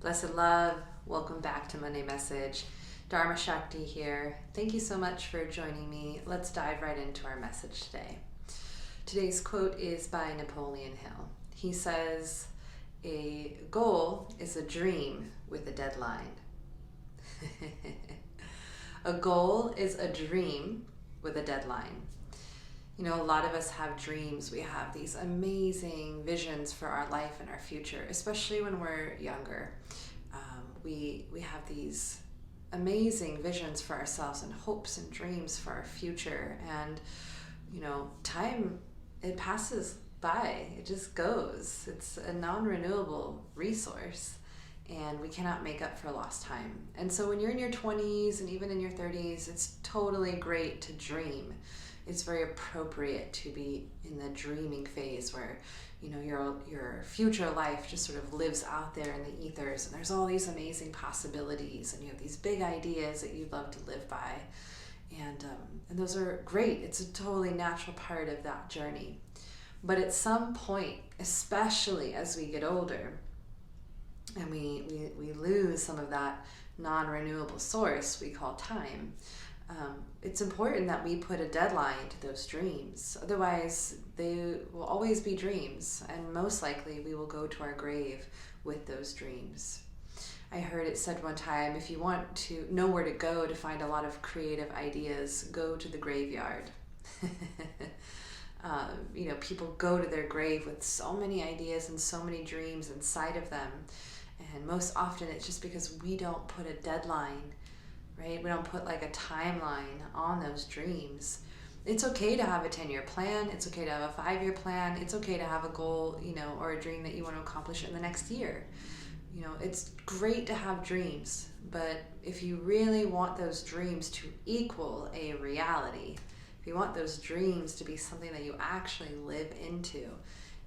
Blessed love, welcome back to Monday Message. Dharma Shakti here. Thank you so much for joining me. Let's dive right into our message today. Today's quote is by Napoleon Hill. He says, "A goal is a dream with a deadline." A goal is a dream with a deadline. You know, a lot of us have dreams. We have these amazing visions for our life and our future, especially when we're younger. We have these amazing visions for ourselves and hopes and dreams for our future. And, you know, time, it passes by. It just goes. It's a non-renewable resource. And we cannot make up for lost time. And so when you're in your 20s and even in your 30s, it's totally great to dream. It's very appropriate to be in the dreaming phase where, you know, your future life just sort of lives out there in the ethers, and there's all these amazing possibilities, and you have these big ideas that you'd love to live by, and those are great. It's a totally natural part of that journey. But at some point, especially as we get older, and we lose some of that non-renewable source we call time, it's important that we put a deadline to those dreams. Otherwise, they will always be dreams, and most likely we will go to our grave with those dreams. I heard it said one time, if you want to know where to go to find a lot of creative ideas, go to the graveyard. You know, people go to their grave with so many ideas and so many dreams inside of them, and most often it's just because we don't put a deadline, right? We don't put like a timeline on those dreams. It's okay to have a 10-year plan. It's okay to have a 5-year plan. It's okay to have a goal, you know, or a dream that you want to accomplish in the next year. You know, it's great to have dreams, but if you really want those dreams to equal a reality, if you want those dreams to be something that you actually live into,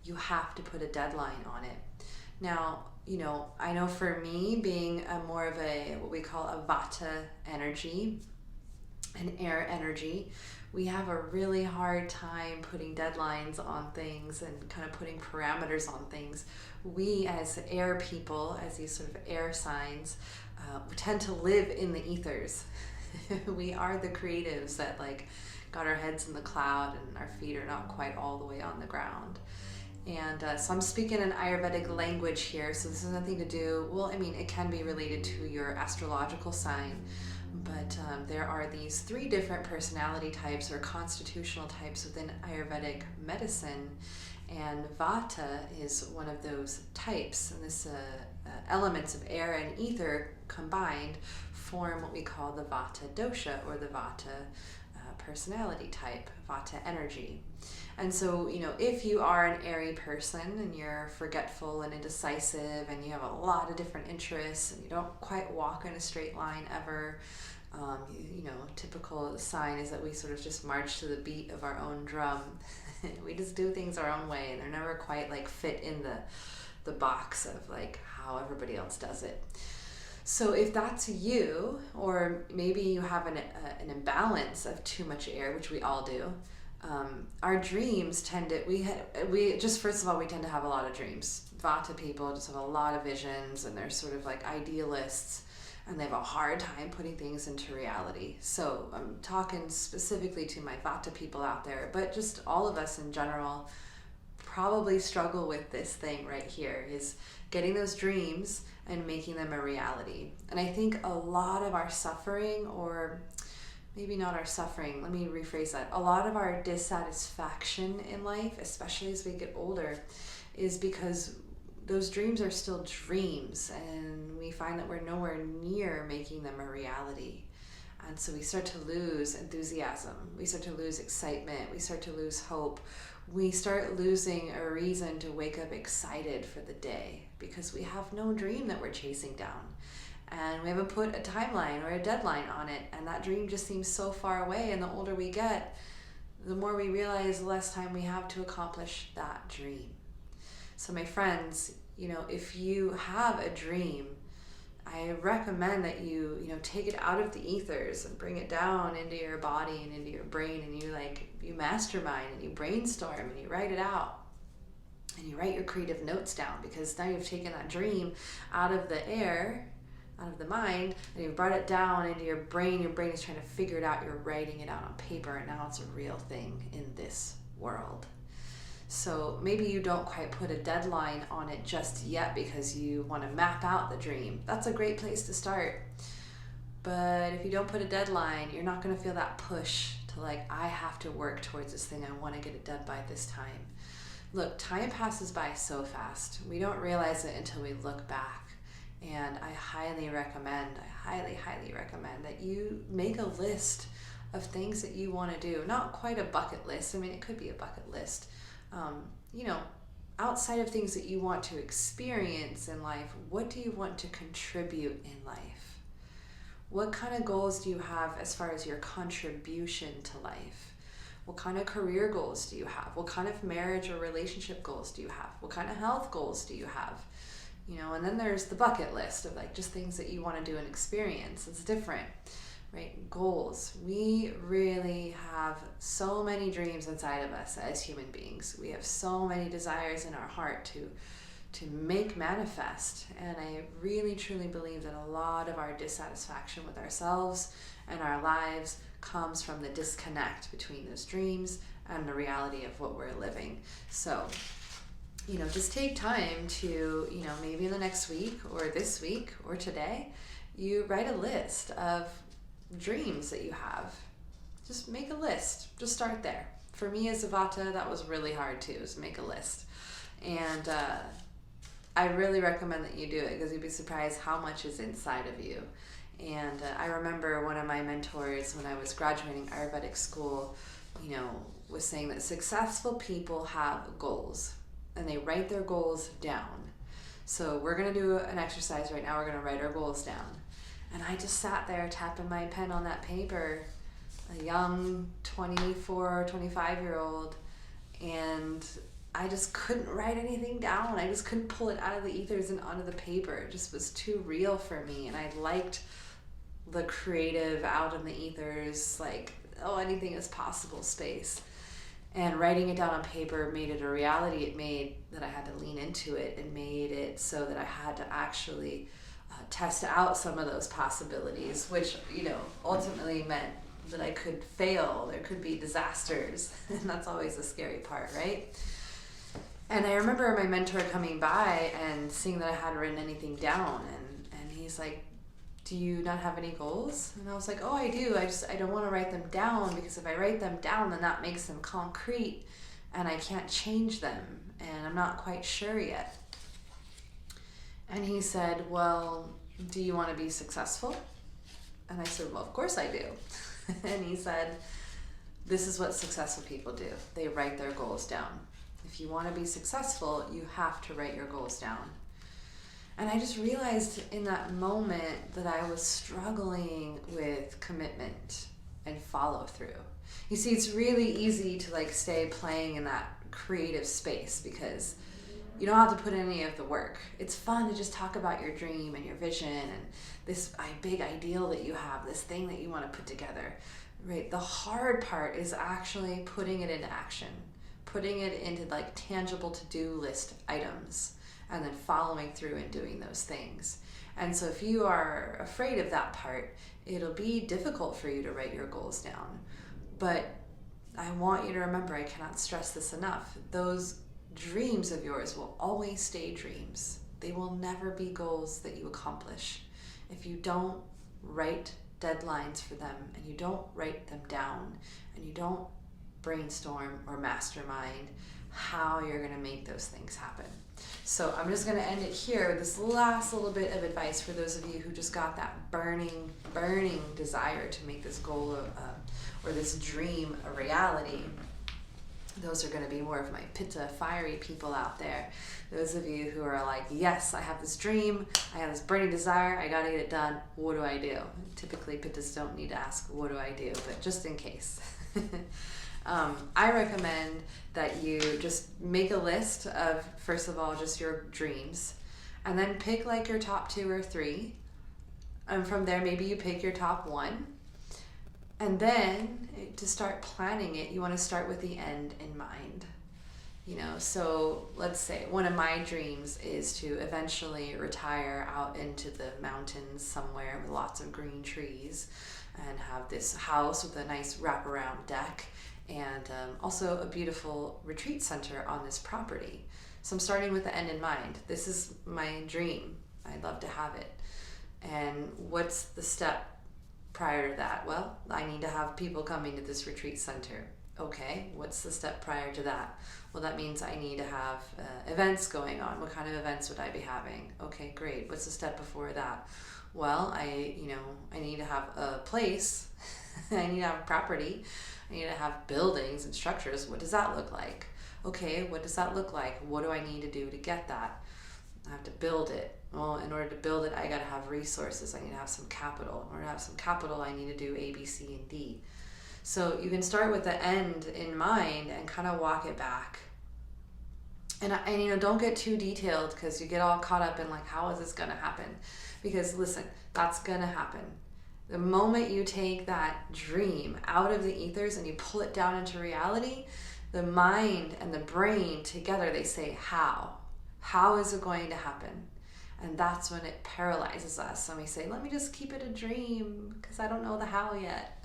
you have to put a deadline on it. Now, you know, I know for me, being more of a, what we call a Vata energy, an air energy, we have a really hard time putting deadlines on things and kind of putting parameters on things. We as air people, as these sort of air signs, we tend to live in the ethers. We are the creatives that like got our heads in the cloud and our feet are not quite all the way on the ground. And so I'm speaking an Ayurvedic language here, so this has nothing to do, well, I mean, it can be related to your astrological sign, but there are these 3 different personality types or constitutional types within Ayurvedic medicine, and Vata is one of those types, and this elements of air and ether combined form what we call the Vata dosha, or the Vata personality type, Vata energy. And so, you know, if you are an airy person and you're forgetful and indecisive and you have a lot of different interests and you don't quite walk in a straight line ever, you know, typical sign is that we sort of just march to the beat of our own drum. We just do things our own way, and they're never quite like fit in the box of like how everybody else does it. So if that's you, or maybe you have an imbalance of too much air, which we all do, our dreams tend to, we just, first of all, we tend to have a lot of dreams. Vata people just have a lot of visions, and they're sort of like idealists, and they have a hard time putting things into reality. So I'm talking specifically to my Vata people out there, but just all of us in general probably struggle with this thing right here, is getting those dreams and making them a reality. And I think a lot of our suffering, or maybe not our suffering, let me rephrase that, a lot of our dissatisfaction in life, especially as we get older, is because those dreams are still dreams, and we find that we're nowhere near making them a reality. And so we start to lose enthusiasm, we start to lose excitement, we start to lose hope, we start losing a reason to wake up excited for the day, because we have no dream that we're chasing down. And we haven't put a timeline or a deadline on it, and that dream just seems so far away, and the older we get, the more we realize the less time we have to accomplish that dream. So my friends, you know, if you have a dream, I recommend that you take it out of the ethers and bring it down into your body and into your brain, and you mastermind and you brainstorm and you write it out. and you write your creative notes down, because now you've taken that dream out of the air, out of the mind, and you've brought it down into your brain. Your brain is trying to figure it out. You're writing it out on paper, and now it's a real thing in this world. So maybe you don't quite put a deadline on it just yet because you want to map out the dream. That's a great place to start. But if you don't put a deadline, you're not going to feel that push to like, I have to work towards this thing. I want to get it done by this time. Look, time passes by so fast. We don't realize it until we look back. And I highly recommend that you make a list of things that you want to do. Not quite a bucket list. I mean, it could be a bucket list. Outside of things that you want to experience in life, what do you want to contribute in life? What kind of goals do you have as far as your contribution to life? What kind of career goals do you have? What kind of marriage or relationship goals do you have? What kind of health goals do you have? And then there's the bucket list of like just things that you want to do and experience. It's different, right? Goals. We really have so many dreams inside of us as human beings. We have so many desires in our heart to make manifest. And I really truly believe that a lot of our dissatisfaction with ourselves and our lives comes from the disconnect between those dreams and the reality of what we're living. So, just take time to, maybe in the next week or this week or today, you write a list of dreams that you have. Just make a list. Just start there. For me as a Vata, that was really hard too, is make a list. And I really recommend that you do it, because you'd be surprised how much is inside of you. And I remember one of my mentors when I was graduating Ayurvedic school, was saying that successful people have goals and they write their goals down. So we're going to do an exercise right now. We're going to write our goals down. And I just sat there tapping my pen on that paper, a young 24, 25-year-old, and I just couldn't write anything down. I just couldn't pull it out of the ethers and onto the paper. It just was too real for me. And I liked the creative out in the ethers, like, anything is possible space. And writing it down on paper made it a reality. It made that I had to lean into it, and made it so that I had to actually test out some of those possibilities, which, ultimately meant that I could fail. There could be disasters. And that's always the scary part, right? And I remember my mentor coming by and seeing that I hadn't written anything down. And he's like, do you not have any goals? And I was like, I do. I don't want to write them down, because if I write them down, then that makes them concrete and I can't change them. And I'm not quite sure yet. And he said, well, do you want to be successful? And I said, well, of course I do. And he said, this is what successful people do. They write their goals down. If you want to be successful, you have to write your goals down. And I just realized in that moment that I was struggling with commitment and follow through. You see, it's really easy to stay playing in that creative space, because you don't have to put in any of the work. It's fun to just talk about your dream and your vision and this big ideal that you have, this thing that you want to put together, right? The hard part is actually putting it into action, putting it into tangible to-do list items, and then following through and doing those things. And so if you are afraid of that part, it'll be difficult for you to write your goals down. But I want you to remember, I cannot stress this enough, those dreams of yours will always stay dreams. They will never be goals that you accomplish. If you don't write deadlines for them, and you don't write them down, and you don't brainstorm or mastermind how you're going to make those things happen. So I'm just going to end it here with this last little bit of advice for those of you who just got that burning desire to make this goal or this dream a reality. Those are going to be more of my pitta, fiery people out there. Those of you who are like, yes, I have this dream, I have this burning desire, I got to get it done, what do I do? Typically, pittas don't need to ask, what do I do? But just in case. I recommend that you just make a list of, first of all, just your dreams, and then pick your top 2 or 3. And from there, maybe you pick your top 1. And then to start planning it, you want to start with the end in mind. So let's say one of my dreams is to eventually retire out into the mountains somewhere with lots of green trees and have this house with a nice wraparound deck and also a beautiful retreat center on this property. So I'm starting with the end in mind. This is my dream. I'd love to have it. And what's the step prior to that? Well, I need to have people coming to this retreat center. Okay, what's the step prior to that? Well, that means I need to have events going on. What kind of events would I be having? Okay, great. What's the step before that? Well, I need to have a place. I need to have a property. I need to have buildings and structures. What does that look like? Okay, what does that look like? What do I need to do to get that? I have to build it. Well, in order to build it, I got to have resources. I need to have some capital. In order to have some capital, I need to do A, B, C, and D. So you can start with the end in mind and kind of walk it back. And don't get too detailed because you get all caught up in like, how is this going to happen? Because listen, that's going to happen. The moment you take that dream out of the ethers and you pull it down into reality, the mind and the brain together, they say, how? How is it going to happen? And that's when it paralyzes us. And we say, let me just keep it a dream because I don't know the how yet.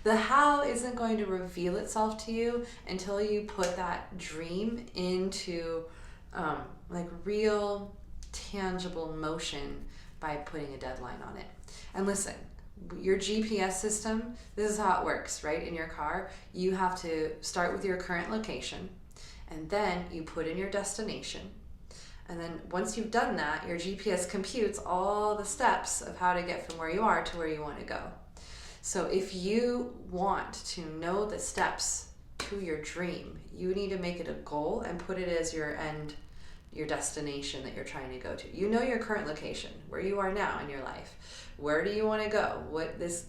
The how isn't going to reveal itself to you until you put that dream into like real, tangible motion by putting a deadline on it. And listen, your GPS system, this is how it works, right? In your car, you have to start with your current location, and then you put in your destination. And then once you've done that, your GPS computes all the steps of how to get from where you are to where you want to go. So if you want to know the steps to your dream, you need to make it a goal and put it as your end, your destination that you're trying to go to. You know your current location, where you are now in your life. Where do you want to go? What this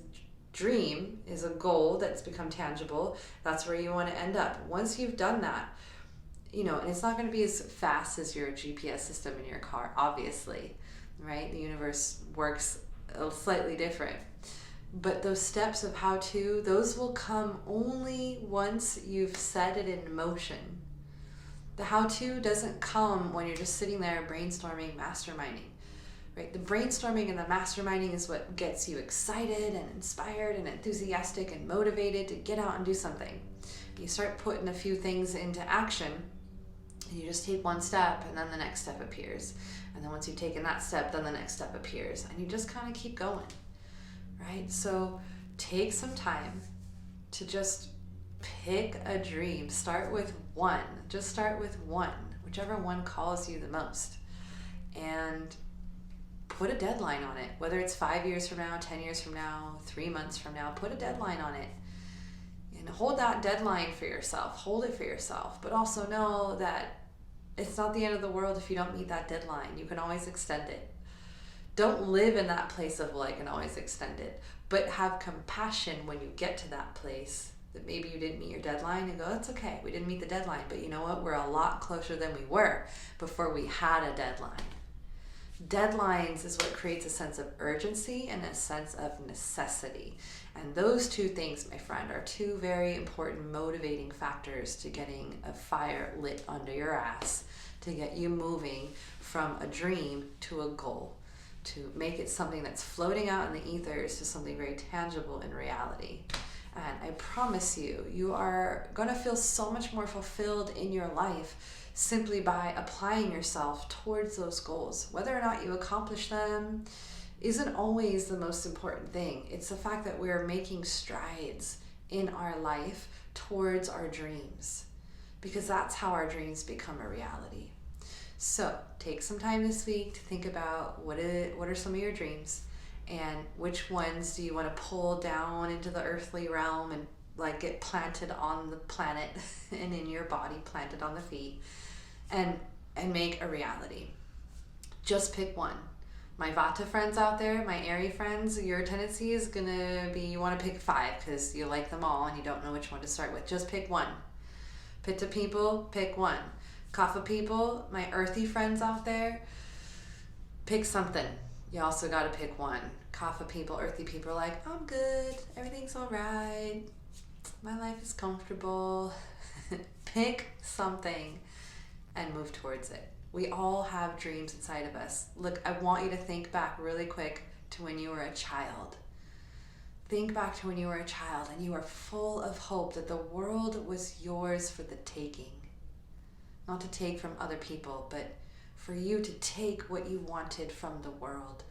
dream is a goal that's become tangible. That's where you want to end up. Once you've done that, and it's not going to be as fast as your GPS system in your car, obviously, right? The universe works slightly different. But those steps of how to, those will come only once you've set it in motion. The how-to doesn't come when you're just sitting there brainstorming, masterminding, right? The brainstorming and the masterminding is what gets you excited and inspired and enthusiastic and motivated to get out and do something. You start putting a few things into action, and you just take one step, and then the next step appears. And then once you've taken that step, then the next step appears. And you just kind of keep going, right? So take some time to just pick a dream. Start with one. Just start with one, whichever one calls you the most. And put a deadline on it. Whether it's 5 years from now, 10 years from now, 3 months from now, put a deadline on it. And hold that deadline for yourself. Hold it for yourself. But also know that it's not the end of the world if you don't meet that deadline. You can always extend it. Don't live in that place of, well, I can always extend it. But have compassion when you get to that place that maybe you didn't meet your deadline and go, that's okay. We didn't meet the deadline. But you know what? We're a lot closer than we were before we had a deadline. Deadlines is what creates a sense of urgency and a sense of necessity. And those two things, my friend, are two very important motivating factors to getting a fire lit under your ass, to get you moving from a dream to a goal, to make it something that's floating out in the ethers to something very tangible in reality. And I promise you, you are going to feel so much more fulfilled in your life simply by applying yourself towards those goals. Whether or not you accomplish them isn't always the most important thing. It's the fact that we're making strides in our life towards our dreams, because that's how our dreams become a reality. So take some time this week to think about what are some of your dreams, and which ones do you want to pull down into the earthly realm and like get planted on the planet and in your body, planted on the feet, and make a reality. Just pick one. My Vata friends out there, my Airy friends, your tendency is going to be you want to pick 5 because you like them all and you don't know which one to start with. Just pick one. Pitta people, pick one. Kapha people, my earthy friends out there, pick something. You also got to pick one. Kapha people, earthy people are like, I'm good. Everything's all right. My life is comfortable. Pick something and move towards it. We all have dreams inside of us. Look, I want you to think back really quick to when you were a child. Think back to when you were a child and you were full of hope that the world was yours for the taking. Not to take from other people, but for you to take what you wanted from the world.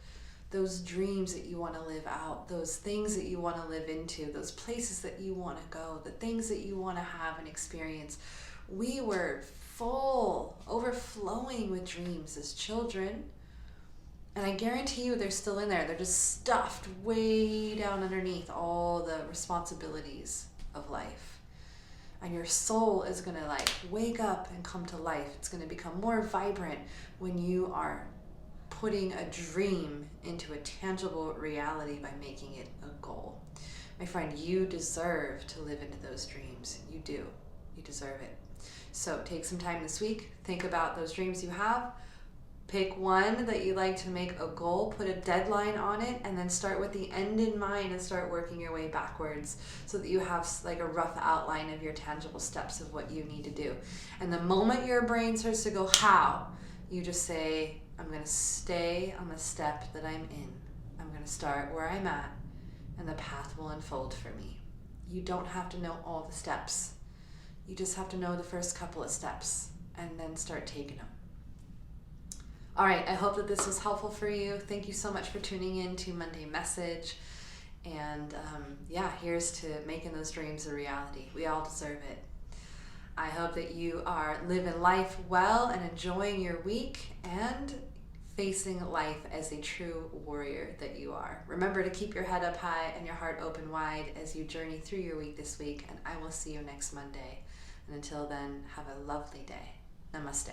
Those dreams that you want to live out, those things that you want to live into, those places that you want to go, the things that you want to have and experience. We were full, overflowing with dreams as children. And I guarantee you they're still in there. They're just stuffed way down underneath all the responsibilities of life. And your soul is going to wake up and come to life. It's going to become more vibrant when you are putting a dream into a tangible reality by making it a goal. My friend, you deserve to live into those dreams. You do. You deserve it. So take some time this week. Think about those dreams you have. Pick one that you like to make a goal, put a deadline on it, and then start with the end in mind and start working your way backwards so that you have a rough outline of your tangible steps of what you need to do. And the moment your brain starts to go, how? You just say, I'm going to stay on the step that I'm in. I'm going to start where I'm at, and the path will unfold for me. You don't have to know all the steps. You just have to know the first couple of steps and then start taking them. All right, I hope that this was helpful for you. Thank you so much for tuning in to Monday Message. And here's to making those dreams a reality. We all deserve it. I hope that you are living life well and enjoying your week and facing life as a true warrior that you are. Remember to keep your head up high and your heart open wide as you journey through your week this week. And I will see you next Monday. And until then, have a lovely day. Namaste.